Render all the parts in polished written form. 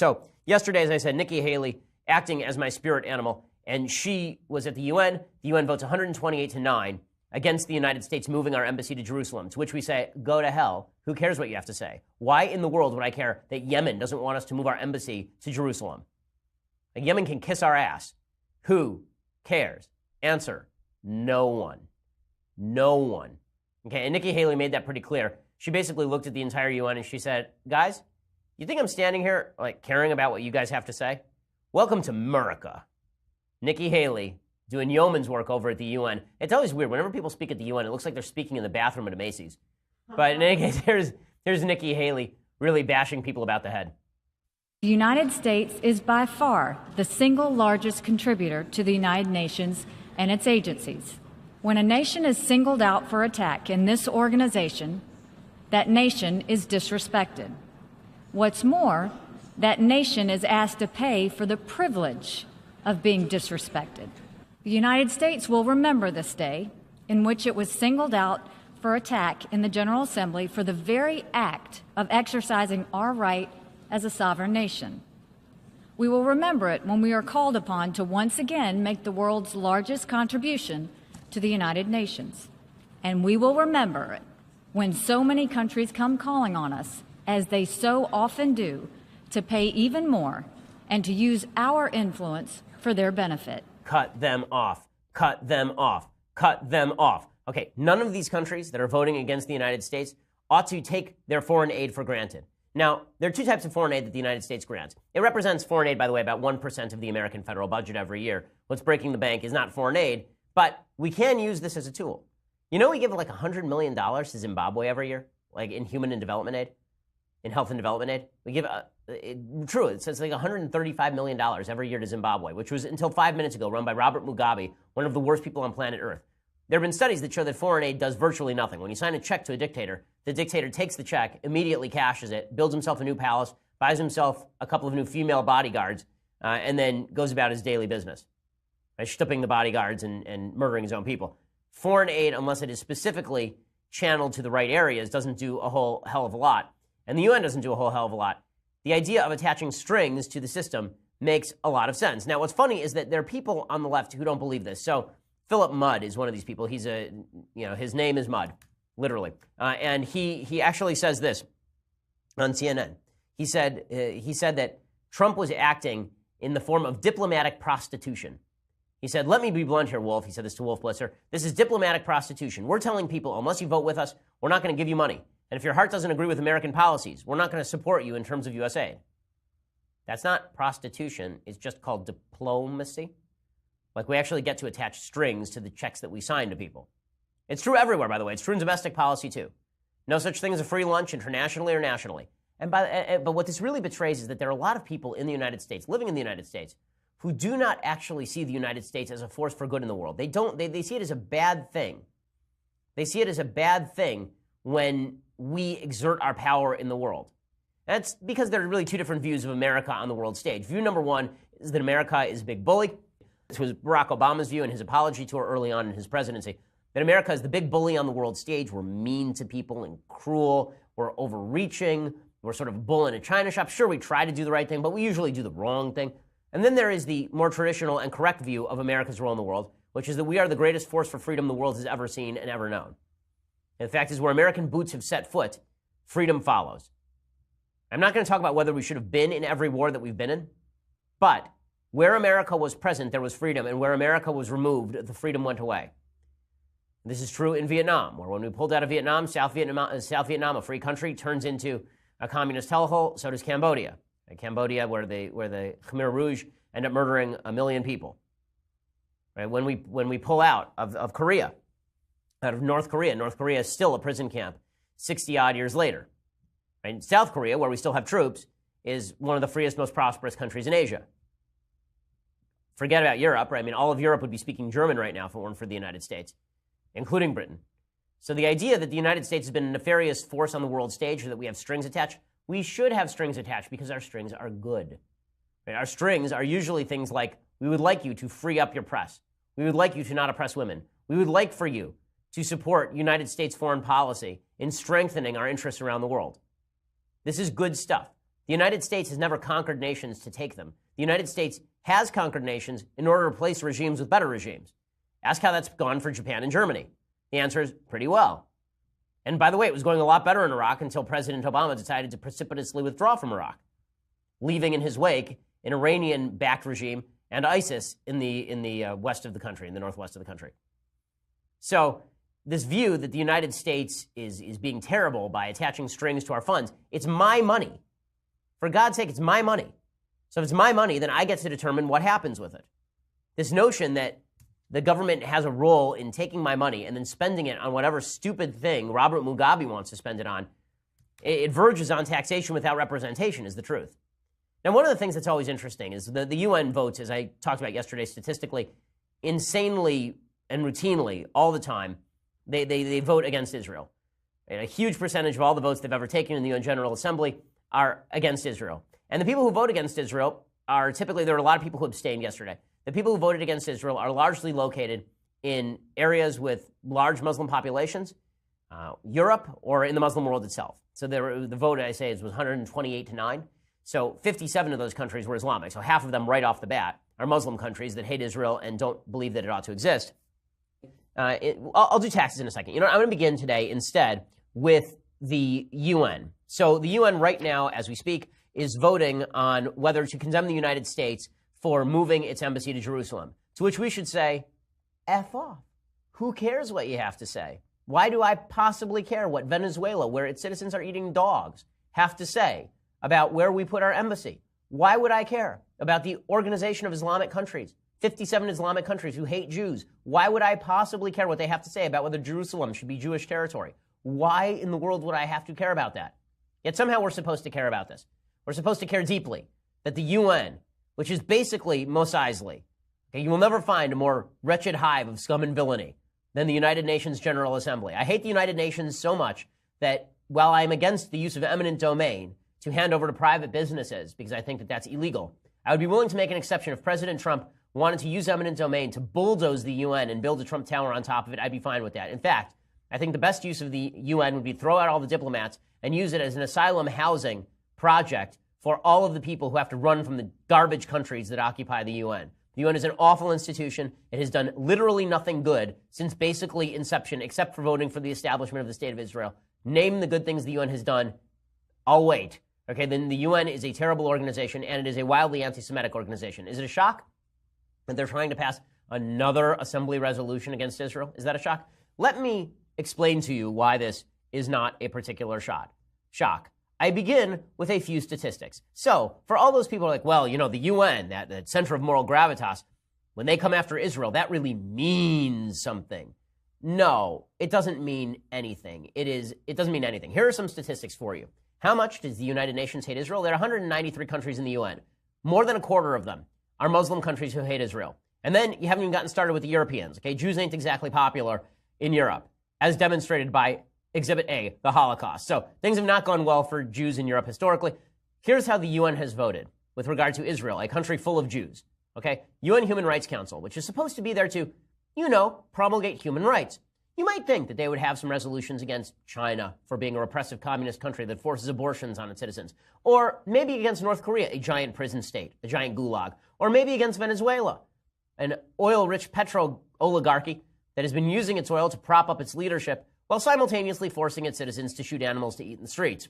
So yesterday, as I said, Nikki Haley acting as my spirit animal, and she was at the UN. The UN votes 128-9 against the United States moving our embassy to Jerusalem, to which we say, go to hell. Who cares what you have to say? Why in the world would I care that Yemen doesn't want us to move our embassy to Jerusalem? Like, Yemen can kiss our ass. Who cares? Answer, no one. No one. Okay, and Nikki Haley made that pretty clear. She basically looked at the entire UN and she said, guys, you think I'm standing here like caring about what you guys have to say? Welcome to America. Nikki Haley doing yeoman's work over at the UN. It's always weird. Whenever people speak at the UN, it looks like they're speaking in the bathroom at a Macy's. But in any case, there's Nikki Haley really bashing people about the head. The United States is by far the single largest contributor to the United Nations and its agencies. When a nation is singled out for attack in this organization, that nation is disrespected. What's more, that nation is asked to pay for the privilege of being disrespected. The United States will remember this day in which it was singled out for attack in the General Assembly for the very act of exercising our right as a sovereign nation. We will remember it when we are called upon to once again make the world's largest contribution to the United Nations. And we will remember it when so many countries come calling on us, as they so often do, to pay even more and to use our influence for their benefit. Cut them off. Cut them off. Cut them off. Okay, none of these countries that are voting against the United States ought to take their foreign aid for granted. Now, there are two types of foreign aid that the United States grants. It represents foreign aid, by the way, about 1% of the American federal budget every year. What's breaking the bank is not foreign aid, but we can use this as a tool. You know, we give like $100 million to Zimbabwe every year, like in human and development aid, in health and development aid. We give, it says like $135 million every year to Zimbabwe, which was until 5 minutes ago run by Robert Mugabe, one of the worst people on planet Earth. There have been studies that show that foreign aid does virtually nothing. When you sign a check to a dictator, the dictator takes the check, immediately cashes it, builds himself a new palace, buys himself a couple of new female bodyguards, and then goes about his daily business, by stripping the bodyguards and murdering his own people. Foreign aid, unless it is specifically channeled to the right areas, doesn't do a whole hell of a lot. And the UN doesn't do a whole hell of a lot. The idea of attaching strings to the system makes a lot of sense. Now, what's funny is that there are people on the left who don't believe this. So Philip Mudd is one of these people. He's his name is Mudd, literally. And he actually says this on CNN. He said that Trump was acting in the form of diplomatic prostitution. He said, let me be blunt here, Wolf. He said this to Wolf Blitzer. This is diplomatic prostitution. We're telling people, unless you vote with us, we're not going to give you money. And if your heart doesn't agree with American policies, we're not going to support you in terms of U.S. aid. That's not prostitution. It's just called diplomacy. Like, we actually get to attach strings to the checks that we sign to people. It's true everywhere, by the way. It's true in domestic policy, too. No such thing as a free lunch internationally or nationally. But what this really betrays is that there are a lot of people in the United States, living in the United States, who do not actually see the United States as a force for good in the world. They see it as a bad thing. They see it as a bad thing when we exert our power in the world. That's because there are really two different views of America on the world stage. View number one is that America is a big bully. This was Barack Obama's view in his apology tour early on in his presidency, that America is the big bully on the world stage. We're mean to people and cruel. We're overreaching. We're sort of bull in a china shop. Sure, we try to do the right thing, but we usually do the wrong thing. And then there is the more traditional and correct view of America's role in the world, which is that we are the greatest force for freedom the world has ever seen and ever known. And the fact is, where American boots have set foot, freedom follows. I'm not going to talk about whether we should have been in every war that we've been in, but where America was present, there was freedom, and where America was removed, the freedom went away. This is true in Vietnam, where when we pulled out of Vietnam, South Vietnam, a free country, turns into a communist hellhole. So does Cambodia. Cambodia, where the Khmer Rouge end up murdering 1 million people. Right? When we pull out of Korea, out of North Korea is still a prison camp 60-odd years later. Right? South Korea, where we still have troops, is one of the freest, most prosperous countries in Asia. Forget about Europe, right? I mean, all of Europe would be speaking German right now if it weren't for the United States, including Britain. So the idea that the United States has been a nefarious force on the world stage, or that we have strings attached, we should have strings attached because our strings are good. Right? Our strings are usually things like, we would like you to free up your press. We would like you to not oppress women. We would like for you to support United States foreign policy in strengthening our interests around the world. This is good stuff. The United States has never conquered nations to take them. The United States has conquered nations in order to replace regimes with better regimes. Ask how that's gone for Japan and Germany. The answer is pretty well. And by the way, it was going a lot better in Iraq until President Obama decided to precipitously withdraw from Iraq, leaving in his wake an Iranian-backed regime and ISIS in the west of the country, in the northwest of the country. So this view that the United States is being terrible by attaching strings to our funds, it's my money. For God's sake, it's my money. So if it's my money, then I get to determine what happens with it. This notion that the government has a role in taking my money and then spending it on whatever stupid thing Robert Mugabe wants to spend it on, it verges on taxation without representation, is the truth. Now, one of the things that's always interesting is the UN votes, as I talked about yesterday, statistically, insanely and routinely, all the time, they vote against Israel. And a huge percentage of all the votes they've ever taken in the UN General Assembly are against Israel. And the people who vote against Israel are typically, there are a lot of people who abstained yesterday. The people who voted against Israel are largely located in areas with large Muslim populations, Europe, or in the Muslim world itself. So the vote, I say, was 128-9. So 57 of those countries were Islamic. So half of them right off the bat are Muslim countries that hate Israel and don't believe that it ought to exist. I'll do taxes in a second. You know, I'm going to begin today instead with the UN. So the UN right now, as we speak, is voting on whether to condemn the United States for moving its embassy to Jerusalem, to which we should say, F off. Who cares what you have to say? Why do I possibly care what Venezuela, where its citizens are eating dogs, have to say about where we put our embassy? Why would I care about the Organization of Islamic Countries, 57 Islamic countries who hate Jews? Why would I possibly care what they have to say about whether Jerusalem should be Jewish territory? Why in the world would I have to care about that? Yet somehow we're supposed to care about this. We're supposed to care deeply that the UN, which is basically Mos Eisley, okay, you will never find a more wretched hive of scum and villainy than the United Nations General Assembly. I hate the United Nations so much that while I'm against the use of eminent domain to hand over to private businesses, because I think that that's illegal, I would be willing to make an exception if President Trump wanted to use eminent domain to bulldoze the UN and build a Trump Tower on top of it. I'd be fine with that. In fact, I think the best use of the UN would be throw out all the diplomats and use it as an asylum housing project for all of the people who have to run from the garbage countries that occupy the UN. The UN is an awful institution. It has done literally nothing good since basically inception, except for voting for the establishment of the State of Israel. Name the good things the UN has done. I'll wait. Okay, then the UN is a terrible organization, and it is a wildly anti-Semitic organization. Is it a shock that they're trying to pass another assembly resolution against Israel? Is that a shock? Let me explain to you why this is not a particular shock. I begin with a few statistics. So, for all those people who are like, well, you know, the UN, that center of moral gravitas, when they come after Israel, that really means something. No, it doesn't mean anything. It doesn't mean anything. Here are some statistics for you. How much does the United Nations hate Israel? There are 193 countries in the UN. More than a quarter of them are Muslim countries who hate Israel. And then you haven't even gotten started with the Europeans. Okay, Jews ain't exactly popular in Europe, as demonstrated by Exhibit A, the Holocaust. So things have not gone well for Jews in Europe historically. Here's how the UN has voted with regard to Israel, a country full of Jews. Okay, UN Human Rights Council, which is supposed to be there to, promulgate human rights. You might think that they would have some resolutions against China for being a repressive communist country that forces abortions on its citizens. Or maybe against North Korea, a giant prison state, a giant gulag. Or maybe against Venezuela, an oil-rich petro-oligarchy that has been using its oil to prop up its leadership while simultaneously forcing its citizens to shoot animals to eat in the streets.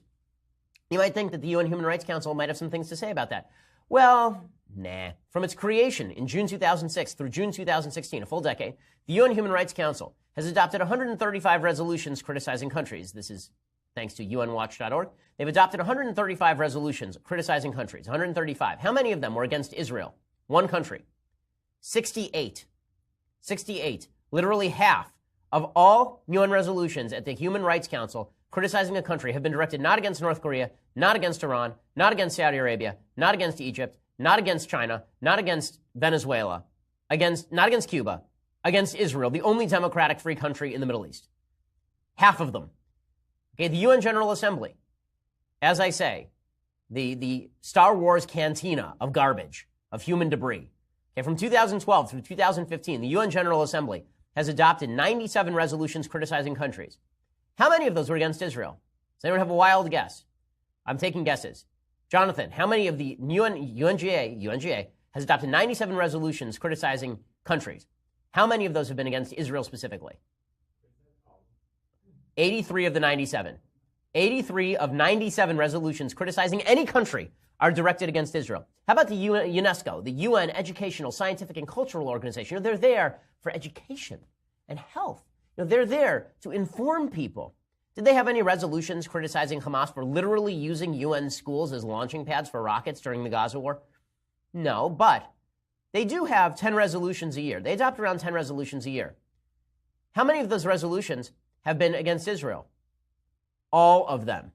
You might think that the UN Human Rights Council might have some things to say about that. Well, nah. From its creation in June 2006 through June 2016, a full decade, the UN Human Rights Council has adopted 135 resolutions criticizing countries. This is thanks to UNWatch.org. They've adopted 135 resolutions criticizing countries. 135. How many of them were against Israel? One country. 68. 68. Literally half of all UN resolutions at the Human Rights Council criticizing a country have been directed not against North Korea, not against Iran, not against Saudi Arabia, not against Egypt, not against China, not against Venezuela, not against Cuba, against Israel, the only democratic free country in the Middle East. Half of them. Okay, the UN General Assembly, as I say, the Star Wars cantina of garbage, of human debris. Okay, from 2012 through 2015, the UN General Assembly has adopted 97 resolutions criticizing countries. How many of those were against Israel? Does anyone have a wild guess? I'm taking guesses. Jonathan, how many of the UNGA has adopted 97 resolutions criticizing countries? How many of those have been against Israel specifically? 83 of the 97. 83 of 97 resolutions criticizing any country are directed against Israel. How about the UNESCO, the UN Educational, Scientific, and Cultural Organization? They're there for education and health. They're there to inform people. Did they have any resolutions criticizing Hamas for literally using UN schools as launching pads for rockets during the Gaza war? No, but they do have 10 resolutions a year. They adopt around 10 resolutions a year. How many of those resolutions have been against Israel? All of them.